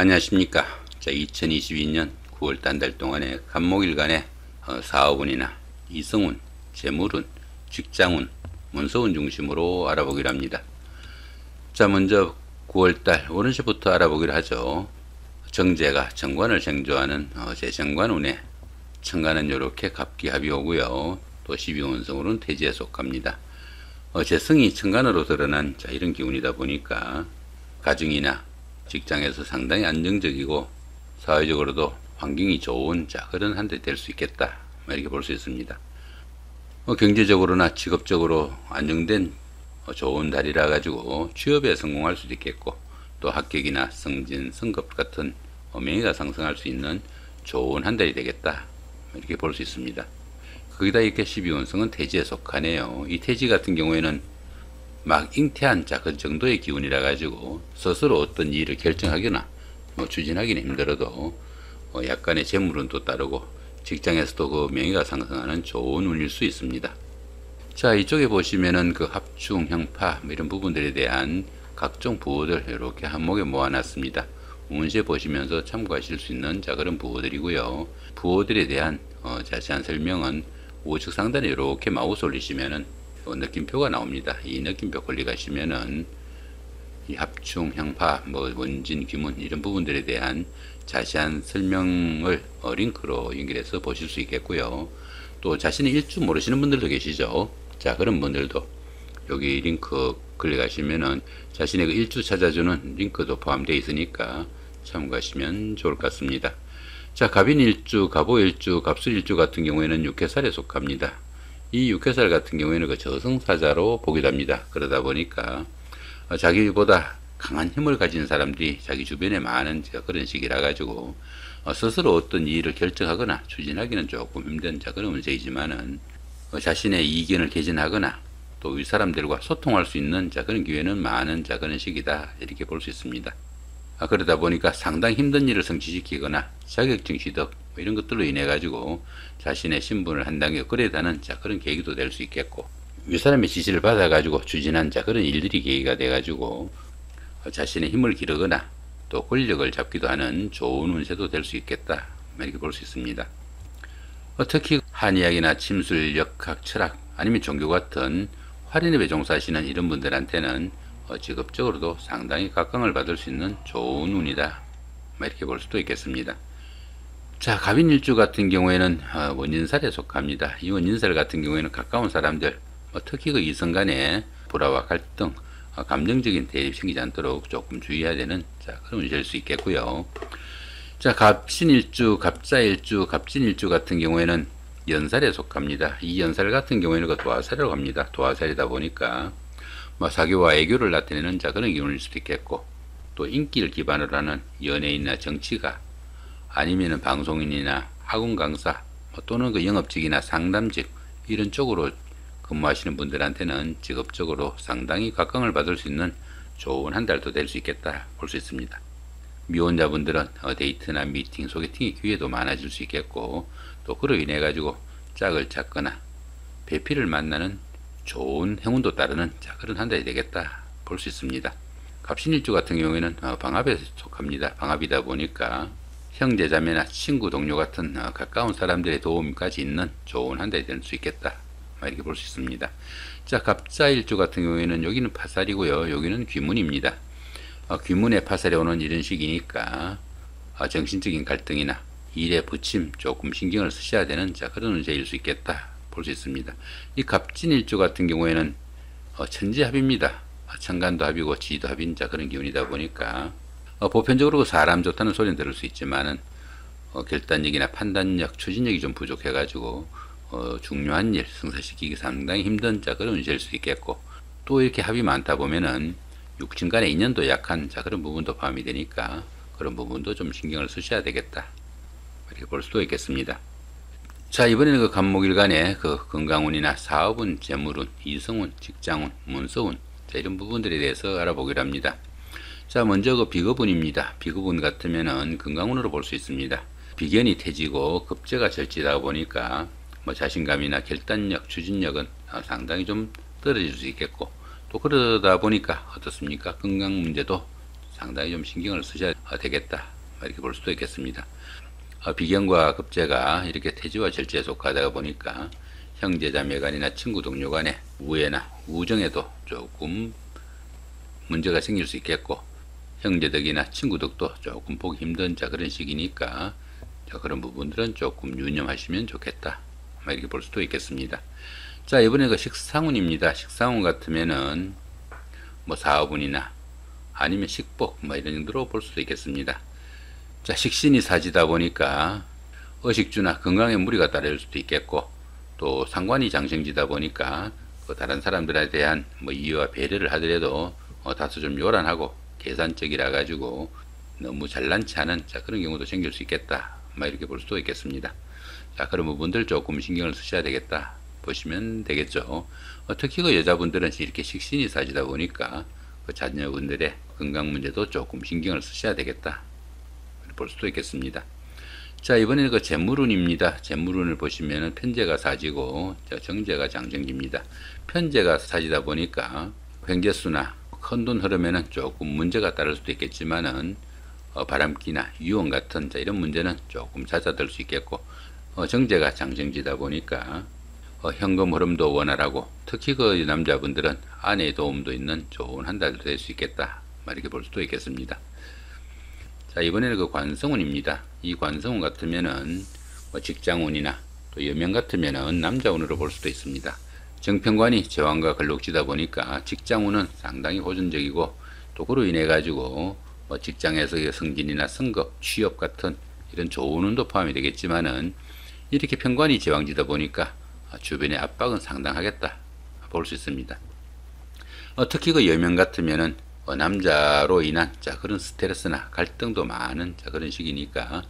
안녕하십니까. 자, 2022년 9월 한 달 동안의 간목일간의 사업운이나 이성운, 재물운, 직장운, 문서운 중심으로 알아보기로 합니다. 자, 먼저 9월달 오른쪽부터 알아보기로 하죠. 정제가 정관을 생조하는 재정관운에 천간은 이렇게 갑기합이 오고요. 또 12운성으로는 태지에 속합니다. 재성이 천간으로 드러난 이런 기운이다 보니까 가정이나 직장에서 상당히 안정적이고 사회적으로도 환경이 좋은 그런 한 달 될 수 있겠다, 이렇게 볼 수 있습니다. 경제적으로나 직업적으로 안정된 좋은 달이라 가지고 취업에 성공할 수도 있겠고, 또 합격이나 승진, 승급 같은 명예가 상승할 수 있는 좋은 한 달이 되겠다, 이렇게 볼 수 있습니다. 거기다 이렇게 12운성은 태지에 속하네요. 이 태지 같은 경우에는 막 잉태한 그 정도의 기운이라 가지고 스스로 어떤 일을 결정하거나 추진하기는 힘들어도 약간의 재물운도 따르고 직장에서도 그 명예가 상승하는 좋은 운일 수 있습니다. 자, 이쪽에 보시면은 그 합충, 형파 이런 부분들에 대한 각종 부호들 이렇게 한목에 모아놨습니다. 운세 보시면서 참고하실 수 있는 그런 부호들이고요. 부호들에 대한 자세한 설명은 우측 상단에 이렇게 마우스 올리시면은 느낌표가 나옵니다. 이 느낌표 클릭하시면은 이 합충, 형파, 원진, 귀문 이런 부분들에 대한 자세한 설명을 링크로 연결해서 보실 수 있겠고요. 또 자신의 일주 모르시는 분들도 계시죠. 자, 그런 분들도 여기 링크 클릭하시면은 자신의 그 일주 찾아주는 링크도 포함되어 있으니까 참고하시면 좋을 것 같습니다. 자, 갑인일주, 갑오일주, 갑술일주 같은 경우에는 육해살에 속합니다. 이 육해살 같은 경우에는 그 저승사자로 보기도 합니다. 그러다 보니까 자기보다 강한 힘을 가진 사람들이 자기 주변에 많은 그런 시기라 가지고 스스로 어떤 일을 결정하거나 추진하기는 조금 힘든 그런 운세이지만은 자신의 이견을 개진하거나 또 윗사람들과 소통할 수 있는 그런 기회는 많은 그런 시기다, 이렇게 볼 수 있습니다. 그러다 보니까 상당히 힘든 일을 성취시키거나 자격증 취득 이런 것들로 인해 가지고 자신의 신분을 한 단계 업그레이드하는 그런 계기도 될 수 있겠고, 윗사람의 지시를 받아 가지고 추진한 그런 일들이 계기가 돼 가지고 자신의 힘을 기르거나 또 권력을 잡기도 하는 좋은 운세도 될 수 있겠다, 이렇게 볼 수 있습니다. 특히 한의학이나 침술, 역학, 철학 아니면 종교 같은 활인업에 종사하시는 이런 분들한테는 직업적으로도 상당히 각광을 받을 수 있는 좋은 운이다, 이렇게 볼 수도 있겠습니다. 자, 갑인일주 같은 경우에는 원인살에 속합니다. 이 원인살 같은 경우에는 가까운 사람들, 특히 그 이성 간의 불화와 갈등, 감정적인 대립이 생기지 않도록 조금 주의해야 되는 그런 운이 될 수 있겠고요. 자, 갑신일주, 갑자일주, 갑진일주 같은 경우에는 연살에 속합니다. 이 연살 같은 경우에는 그 도화살이라고 합니다. 도화살이다 보니까 사교와 애교를 나타내는 그런 기운일 수도 있겠고, 또 인기를 기반으로 하는 연예인이나 정치가 아니면은 방송인이나 학원 강사 또는 그 영업직이나 상담직 이런 쪽으로 근무하시는 분들한테는 직업적으로 상당히 각광을 받을 수 있는 좋은 한 달도 될 수 있겠다, 볼 수 있습니다. 미혼자분들은 데이트나 미팅, 소개팅의 기회도 많아질 수 있겠고, 또 그로 인해 가지고 짝을 찾거나 배필을 만나는 좋은 행운도 따르는 그런 한 달이 되겠다, 볼 수 있습니다. 갑신일주 같은 경우에는 방합에 속합니다. 방합이다 보니까 형제자매나 친구, 동료 같은 가까운 사람들의 도움까지 있는 좋은 한 달이 될 수 있겠다, 이렇게 볼 수 있습니다. 자, 갑자일주 같은 경우에는 여기는 파살이고요. 여기는 귀문입니다. 귀문에 파살이 오는 이런 시기니까 정신적인 갈등이나 일에 부침 조금 신경을 쓰셔야 되는 그런 운세일 수 있겠다, 볼 수 있습니다. 이 갑진일주 같은 경우에는 천지합입니다. 천간도 합이고 지도 합인 그런 기운이다 보니까 보편적으로 사람 좋다는 소리는 들을 수 있지만은 결단력이나 판단력, 추진력이 좀 부족해 가지고 중요한 일 성사시키기 상당히 힘든 그런 운세일 수 있겠고, 또 이렇게 합이 많다 보면은 육친 간의 인연도 약한 그런 부분도 포함이 되니까 그런 부분도 좀 신경을 쓰셔야 되겠다, 이렇게 볼 수도 있겠습니다. 자, 이번에는 그 간목일간의 그 건강운이나 사업운, 재물운, 이성운, 직장운, 문서운 이런 부분들에 대해서 알아보기로 합니다. 자, 먼저 그 비급운입니다. 비급운 같으면은 건강운으로 볼 수 있습니다. 비견이 태지고 급제가 절지다 보니까 자신감이나 결단력, 추진력은 상당히 좀 떨어질 수 있겠고, 또 그러다 보니까 어떻습니까? 건강 문제도 상당히 좀 신경을 쓰셔야 되겠다. 이렇게 볼 수도 있겠습니다. 비견과 급제가 이렇게 태지와 절제에 속하다 보니까 형제자매간이나 친구 동료 간의 우애나 우정에도 조금 문제가 생길 수 있겠고, 형제덕이나 친구덕도 조금 보기 힘든 그런 시기니까 그런 부분들은 조금 유념하시면 좋겠다. 이렇게 볼 수도 있겠습니다. 자, 이번에 식상운입니다. 식상운 같으면은 사업운이나 아니면 식복 이런 정도로 볼 수도 있겠습니다. 자, 식신이 사지다 보니까 의식주나 건강에 무리가 따를 수도 있겠고, 또 상관이 장생지다 보니까 다른 사람들에 대한 이해와 배려를 하더라도 다소 좀 요란하고 계산적이라 가지고 너무 잘난치 않은 그런 경우도 생길 수 있겠다. 이렇게 볼 수도 있겠습니다. 자, 그런 부분들 조금 신경을 쓰셔야 되겠다 보시면 되겠죠. 특히 여자분들은 이렇게 식신이 사지다 보니까 자녀분들의 건강 문제도 조금 신경을 쓰셔야 되겠다 볼 수도 있겠습니다. 자, 이번에는 재물운입니다. 재물운을 보시면은 편재가 사지고 정재가 장생지입니다. 편재가 사지다 보니까 횡재수나 큰 돈 흐름에는 조금 문제가 따를 수도 있겠지만은 바람기나 유언 같은 이런 문제는 조금 잦아들 수 있겠고, 정재가 장생지다 보니까 현금 흐름도 원활하고, 특히 남자분들은 아내의 도움도 있는 좋은 한 달도 될 수 있겠다 이렇게 볼 수도 있겠습니다. 자, 이번에는 관성운입니다. 이 관성운 같으면은 직장운이나 또 여명 같으면은 남자운으로 볼 수도 있습니다. 정편관이 제왕과 걸록지다 보니까 직장운은 상당히 호전적이고, 또 그로 인해 가지고 직장에서의 승진이나 승급, 취업 같은 이런 좋은 운도 포함이 되겠지만은, 이렇게 편관이 제왕지다 보니까 주변의 압박은 상당하겠다 볼 수 있습니다. 특히 여명 같으면은 남자로 인한 그런 스트레스나 갈등도 많은 그런 시기니까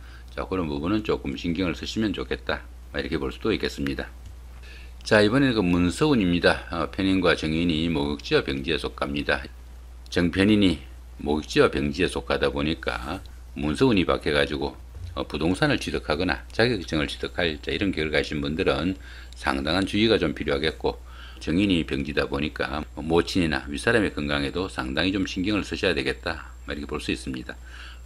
그런 부분은 조금 신경을 쓰시면 좋겠다 이렇게 볼 수도 있겠습니다. 자, 이번에는 문서운입니다. 편인과 정인이 목욕지와 병지에 속합니다. 정편인이 목욕지와 병지에 속하다 보니까 문서운이 박혀 가지고 부동산을 취득하거나 자격증을 취득할 이런 계획을 가신 분들은 상당한 주의가 좀 필요하겠고, 정인이 병지다 보니까 모친이나 윗사람의 건강에도 상당히 좀 신경을 쓰셔야 되겠다 이렇게 볼 수 있습니다.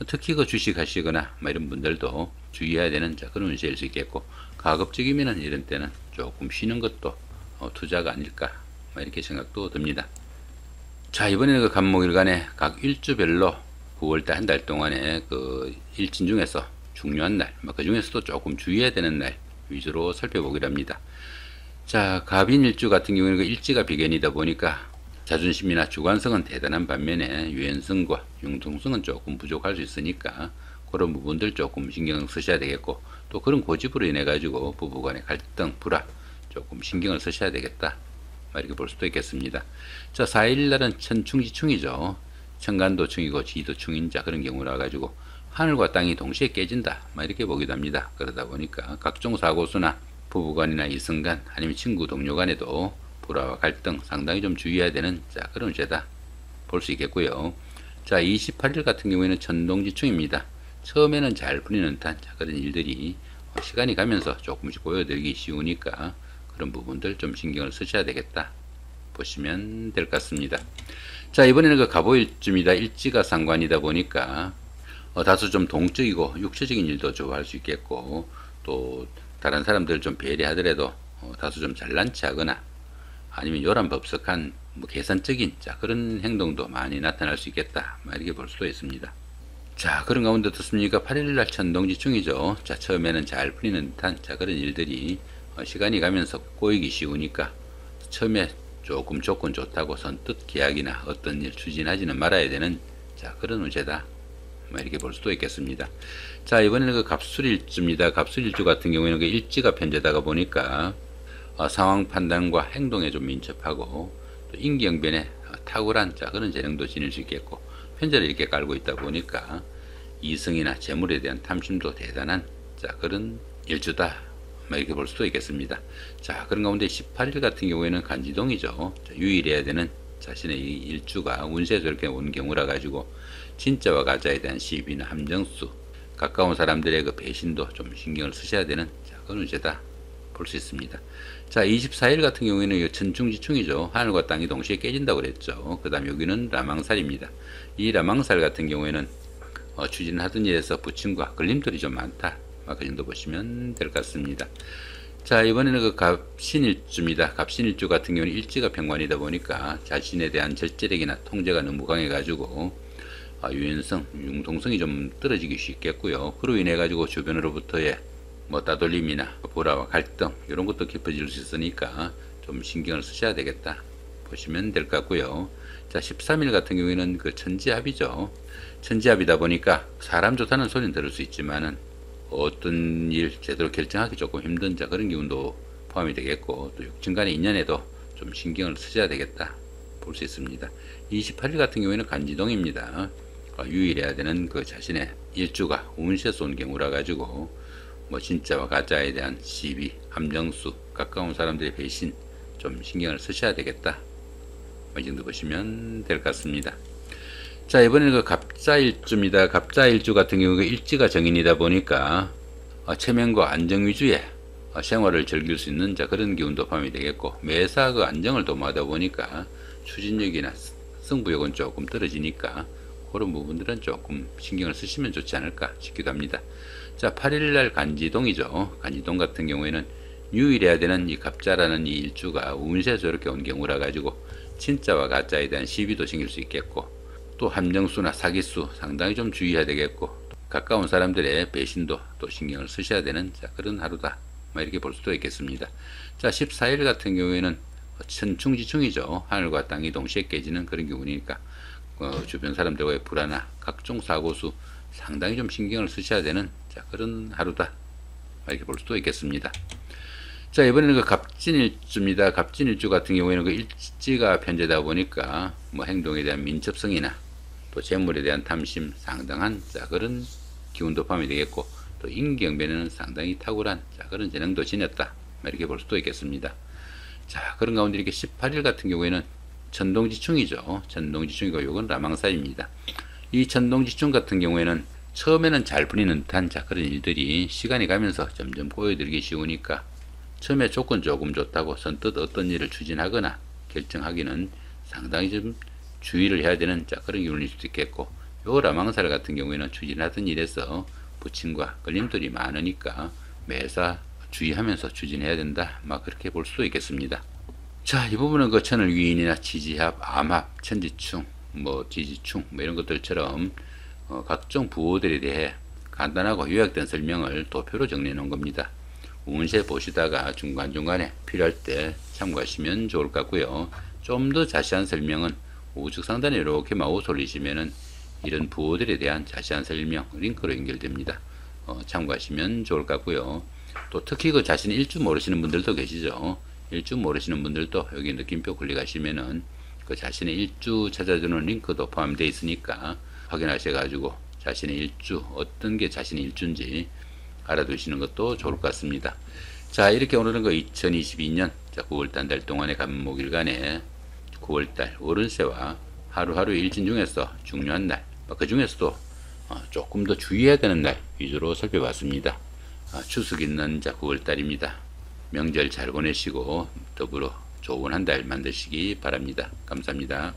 특히 주식 하시거나 이런 분들도 주의해야 되는 그런 운세일 수 있겠고, 가급적이면 이런 때는 조금 쉬는 것도 투자가 아닐까 이렇게 생각도 듭니다. 자, 이번에는 간목일간에 각 일주별로 9월달 한 달 동안에 일진 중에서 중요한 날, 그 중에서도 조금 주의해야 되는 날 위주로 살펴보기로 합니다. 자, 갑인일주 같은 경우에는 일지가 비견이다 보니까 자존심이나 주관성은 대단한 반면에 유연성과 융통성은 조금 부족할 수 있으니까 그런 부분들 조금 신경 쓰셔야 되겠고, 또 그런 고집으로 인해 가지고 부부간의 갈등, 불화 조금 신경을 쓰셔야 되겠다 이렇게 볼 수도 있겠습니다. 자, 4일날은 천충지충이죠. 천간도충이고 지도충인 그런 경우라 가지고 하늘과 땅이 동시에 깨진다 이렇게 보기도 합니다. 그러다 보니까 각종 사고수나 부부간이나 이성간 아니면 친구 동료 간에도 불화와 갈등 상당히 좀 주의해야 되는 그런 죄다 볼 수 있겠고요. 자, 28일 같은 경우에는 천동지충입니다. 처음에는 잘 풀리는 듯한 그런 일들이 시간이 가면서 조금씩 보여드리기 쉬우니까 그런 부분들 좀 신경을 쓰셔야 되겠다 보시면 될 것 같습니다. 자, 이번에는 갑오일주입니다. 일지가 상관이다 보니까 다소 좀 동적이고 육체적인 일도 좋아할 수 있겠고, 또 다른 사람들을 좀 배려하더라도 다소 좀 잘난치 하거나 아니면 요란법석한 계산적인 그런 행동도 많이 나타날 수 있겠다 이렇게 볼 수도 있습니다. 자, 그런 가운데 어떻습니까? 8일날 천동지충이죠. 자, 처음에는 잘 풀리는 듯한 그런 일들이 시간이 가면서 꼬이기 쉬우니까 처음에 조금 조건 좋다고 선뜻 계약이나 어떤 일 추진하지는 말아야 되는 그런 운세다 이렇게 볼 수도 있겠습니다. 자, 이번에는 갑술일주입니다. 갑술일주 같은 경우에는 일지가 편제다가 보니까 상황 판단과 행동에 좀 민첩하고, 또 임기응변에 탁월한 그런 재능도 지닐 수 있겠고, 편제를 이렇게 깔고 있다 보니까 이성이나 재물에 대한 탐심도 대단한 그런 일주다 이렇게 볼 수도 있겠습니다. 자, 그런 가운데 18일 같은 경우에는 간지동이죠. 유일해야 되는 자신의 이 일주가 운세에서 이렇게 온 경우라 가지고 진짜와 가짜에 대한 시비나 함정수, 가까운 사람들의 배신도 좀 신경을 쓰셔야 되는 그런 운세다 볼 수 있습니다. 자, 24일 같은 경우에는 천충지충이죠. 하늘과 땅이 동시에 깨진다고 그랬죠. 그 다음 여기는 라망살입니다. 이 라망살 같은 경우에는 추진하던 일에서 부침과 걸림돌이 좀 많다. 그 정도 보시면 될 것 같습니다. 자, 이번에는 그 갑신일주입니다. 갑신일주 같은 경우는 일지가 평관이다 보니까 자신에 대한 절제력이나 통제가 너무 강해가지고 유연성, 융통성이 좀 떨어지기 쉽겠고요. 그로 인해 가지고 주변으로부터의 따돌림이나 불화와 갈등 이런 것도 깊어질 수 있으니까 좀 신경을 쓰셔야 되겠다 보시면 될 것 같고요. 자, 13일 같은 경우에는 그 천지합이죠. 천지합이다 보니까 사람 좋다는 소리는 들을 수 있지만은 어떤 일 제대로 결정하기 조금 힘든 그런 기운도 포함이 되겠고, 또 육친간의 인연에도 좀 신경을 쓰셔야 되겠다 볼 수 있습니다. 28일 같은 경우에는 간지동입니다. 유일해야 되는 그 자신의 일주가 운세에서 온 경우라 가지고 진짜와 가짜에 대한 시비, 함정수, 가까운 사람들의 배신 좀 신경을 쓰셔야 되겠다. 이 정도 보시면 될 것 같습니다. 자, 이번에는 그 갑자일주입니다. 갑자일주 같은 경우 그 일지가 정인이다 보니까 체면과 안정 위주의 생활을 즐길 수 있는 그런 기운도 포함이 되겠고, 매사 그 안정을 도모하다 보니까 추진력이나 승부욕은 조금 떨어지니까 그런 부분들은 조금 신경을 쓰시면 좋지 않을까 싶기도 합니다. 자, 8일날 간지동이죠. 간지동 같은 경우에는 유일해야 되는 이 갑자라는 이 일주가 운세에서 이렇게 온 경우라 가지고 진짜와 가짜에 대한 시비도 생길 수 있겠고, 또 함정수나 사기수 상당히 좀 주의해야 되겠고, 가까운 사람들의 배신도 또 신경을 쓰셔야 되는 그런 하루다 이렇게 볼 수도 있겠습니다. 자, 14일 같은 경우에는 천충지충이죠. 하늘과 땅이 동시에 깨지는 그런 경우니까 주변 사람들과의 불화나 각종 사고수 상당히 좀 신경을 쓰셔야 되는 그런 하루다 이렇게 볼 수도 있겠습니다. 자, 이번에는 그 갑진일주입니다. 갑진일주 같은 경우에는 그 일지가 편제다 보니까 행동에 대한 민첩성이나 또 재물에 대한 탐심 상당한 그런 기운도 포함이 되겠고, 또 인경변에는 상당히 탁월한 그런 재능도 지녔다 이렇게 볼 수도 있겠습니다. 자, 그런 가운데 이렇게 18일 같은 경우에는 천동지충이죠. 천동지충이고 이건 라망사입니다. 이 천동지충 같은 경우에는 처음에는 잘 풀리는 듯한 그런 일들이 시간이 가면서 점점 꼬여들기 쉬우니까 처음에 조건 조금 좋다고 선뜻 어떤 일을 추진하거나 결정하기는 상당히 좀 주의를 해야 되는 그런 기운일 수도 있겠고, 요 라망살 같은 경우에는 추진하던 일에서 부침과 걸림돌이 많으니까 매사 주의하면서 추진해야 된다 그렇게 볼 수도 있겠습니다. 자, 이 부분은 그 천을 위인이나 지지합, 암합, 천지충, 지지충 이런 것들처럼 각종 부호들에 대해 간단하고 요약된 설명을 도표로 정리해 놓은 겁니다. 운세 보시다가 중간중간에 필요할 때 참고하시면 좋을 것 같고요. 좀 더 자세한 설명은 우측 상단에 이렇게 마우스 올리시면은 이런 부호들에 대한 자세한 설명 링크로 연결됩니다. 참고하시면 좋을 것 같고요. 또 특히 그 자신의 일주 모르시는 분들도 계시죠. 일주 모르시는 분들도 여기 느낌표 클릭하시면은 그 자신의 일주 찾아주는 링크도 포함되어 있으니까 확인하셔가지고 자신의 일주 어떤 게 자신의 일주인지 알아두시는 것도 좋을 것 같습니다. 자, 이렇게 오늘은 그 2022년 9월달 한 달 동안의 간목일간의 9월달 오른세와 하루하루 일진 중에서 중요한 날, 그 중에서도 조금 더 주의해야 되는 날 위주로 살펴봤습니다. 추석 있는 9월달입니다. 명절 잘 보내시고 더불어 좋은 한 달 만드시기 바랍니다. 감사합니다.